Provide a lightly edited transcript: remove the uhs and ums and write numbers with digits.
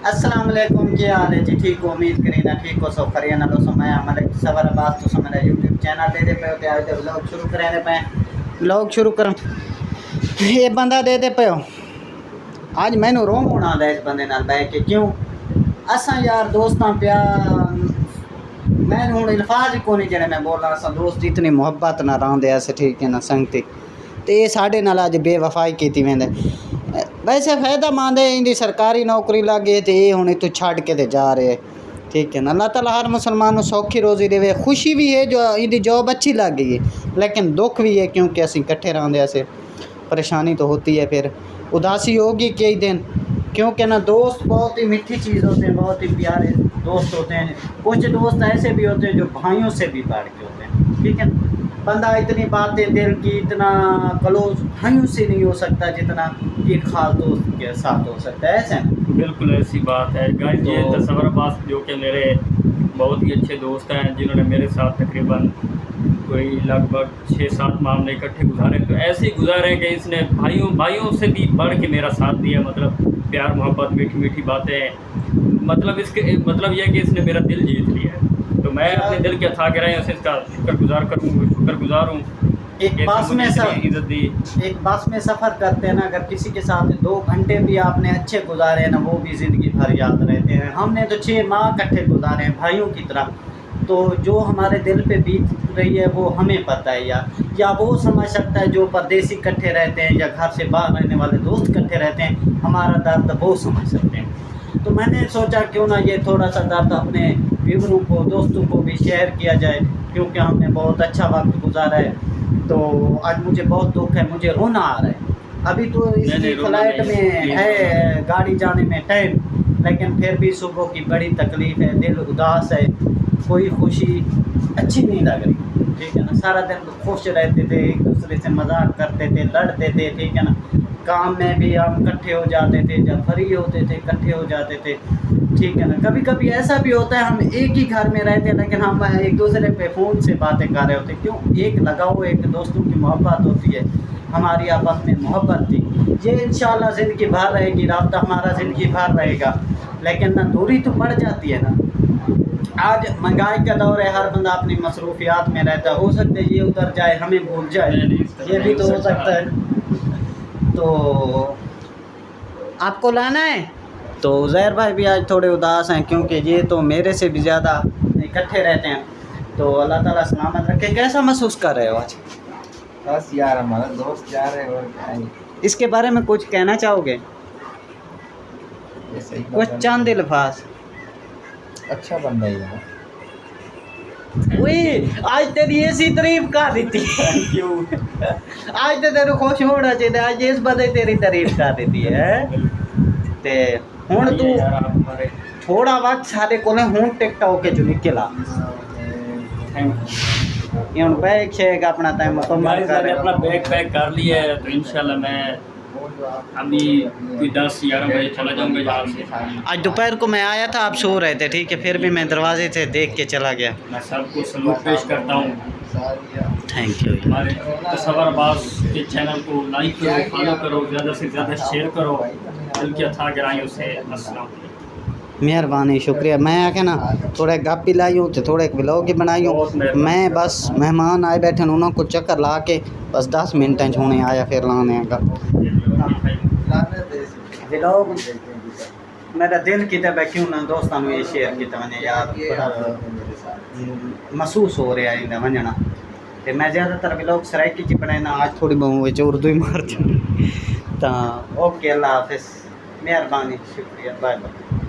अस्सलाम वालेकुम, क्या हाल है जी? ठीक हो? उम्मीद करी ना ठीक हो। सो खरिया ना दोस्तों, मैं हमारे सवर अब्बास तो मेरा यूट्यूब चैनल दे पे होते आज व्लॉग शुरू करें पे व्लॉग शुरू कर ये बंदा दे पे हो आज मैनू रोम होना आंदा इस बंदे नाल बैठ के। क्यों असा यार दोस्तां प्या मैं हूँ अल्फाज ही को नहीं जेह्ड़े मैं बोला असा दोस्त इतनी मुहब्बत ना रौंदे अस, ठीक है ना संगती ते साढ़े नाल अज बेवफाई कीती वेंदे। वैसे फायदा मंद है, इनकी सरकारी नौकरी लग गई तो ये हूँ इतों छड़ के ते जा रहे, ठीक है ना। अल्लाह ताला हर मुसलमान को सौखी रोज़ी देवे। खुशी भी है जो इनकी जॉब अच्छी लग गई है, लेकिन दुख भी है क्योंकि असीं इकट्ठे रहंदे ऐसे परेशानी तो होती है। फिर उदासी होगी कई दिन, क्योंकि ना दोस्त बहुत ही मीठी चीज़ होते हैं, बहुत ही प्यारे दोस्त होते हैं। कुछ दोस्त ऐसे भी होते हैं जो भाइयों से भी बढ़ के होते हैं, ठीक है। बंदा इतनी बातें दिल की इतना क्लोज भाइयों से नहीं हो सकता जितना एक खास दोस्त के साथ हो सकता है, ऐसे बिल्कुल ऐसी बात है गाइस। ये तसव्वुर अब्बास जो कि मेरे बहुत ही अच्छे दोस्त हैं, जिन्होंने मेरे साथ तकरीबन कोई लगभग 6-7 मामले इकट्ठे गुजारे, तो ऐसे ही गुजारे कि इसने भाइयों से भी बढ़ के मेरा साथ दिया। मतलब प्यार मोहब्बत मीठी मीठी बातें, मतलब इसके मतलब यह कि इसने मेरा दिल जीत लिया है। तो मैं अपने दिल के अथा गिराए उसे इसका शुक्रगुजार हूँ। एक बस में इज्जत दी। एक बस में सफ़र करते हैं ना, अगर किसी के साथ 2 घंटे भी आपने अच्छे गुजारे हैं ना, वो भी ज़िंदगी भर याद रहते हैं। हमने तो 6 माह इकट्ठे गुजारे हैं भाइयों की तरह, तो जो हमारे दिल पे बीत रही है वो हमें पता है। या वो समझ सकता है जो परदेसी इकट्ठे रहते हैं या घर से बाहर रहने वाले दोस्त इकट्ठे रहते हैं, हमारा दर्द वो समझ सकते हैं। तो मैंने सोचा क्यों ना ये थोड़ा सा दर्द अपने व्यूअरों को दोस्तों को भी शेयर किया जाए, क्योंकि हमने बहुत अच्छा वक्त गुजारा है। तो आज मुझे बहुत दुख है, मुझे रोना आ रहा है। अभी तो इसी फ्लाइट में है गाड़ी जाने में टाइम, लेकिन फिर भी सुबह की बड़ी तकलीफ़ है, दिल उदास है, कोई खुशी अच्छी नहीं लग रही, ठीक है ना। सारा दिन खुश रहते थे, एक दूसरे से मजाक करते थे, लड़ते थे, ठीक है ना। काम में भी हम इकट्ठे हो जाते थे, जब फ्री होते थे इकट्ठे हो जाते थे, ठीक है ना। कभी कभी ऐसा भी होता है हम एक ही घर में रहते हैं लेकिन हम एक दूसरे पे फ़ोन से बातें कर रहे होते हैं। क्यों? एक लगाव, एक दोस्तों की मोहब्बत होती है, हमारी आपस में मोहब्बत थी। ये इंशाल्लाह ज़िंदगी भर रहेगी, राब्ता हमारा ज़िंदगी भर रहेगा, लेकिन ना दूरी तो बढ़ जाती है ना। आज महंगाई का दौर है, हर बंदा अपनी मसरूफियात में रहता है। हो सकता है ये उतर जाए, हमें भूल जाए, ये भी तो हो सकता है। तो आपको लाना है तो ज़हर भाई भी आज थोड़े उदास हैं, क्योंकि ये तो मेरे से भी ज़्यादा इकट्ठे रहते हैं। तो अल्लाह ताला सलामत रखे। कैसा महसूस कर रहे हो आज? बस यार हमारा दोस्त जा रहे हैं और क्या है। इसके बारे में कुछ कहना चाहोगे? कुछ चंद अल्फाज। अच्छा बंदा ही है। वही आज तेरी ऐसी तारीफ कर दी क्यों? आज तो तेरे खुश होना चाहिए, आज इस बंदे तेरी तारीफ कर दी है। ते हुण तू थोड़ा वक्त साढ़े को हुण टिकटॉक के जो निकला ये हुण बैग शेग अपना टाइम मुकम्मल कर अपना बैग पैक कर लिया है, तो इंशाल्लाह मैं अभी कोई 10-11 बजे चला जाऊंगा यहाँ से। आज दोपहर को मैं आया था, आप सो रहे थे, ठीक है, फिर भी मैं दरवाजे से देख के चला गया। मैं सबको सलूट पेश करता हूँ। Thank you. हमारे तसव्वुर अब्बास के चैनल को लाइक करो, फॉलो करो, ज़्यादा से ज़्यादा शेयर करो, दिल के अथा गहराइयों से अस्सलाम वालेकुम। मेहरबानी, शुक्रिया। मैं आके ना थोड़े गप भी लाई हूँ, थोड़े व्लॉग ही बनाई हूँ। मैं बस मेहमान आए बैठे उन्होंने को चक्कर ला के बस 10 मिनट होने आया, फिर लाने का व्लॉग मेरा दिल की तब क्यों ना दोस्तों ये शेयर किया मैंने यार, महसूस हो रहा है इन्हें वजना। तो मैं ज़्यादातर व्लॉग सराइकी च बनाना, आज थोड़ी बहुत उर्दू ही मार तो ओके, अल्लाह हाफिज़, मेहरबानी, शुक्रिया, बाय बाय।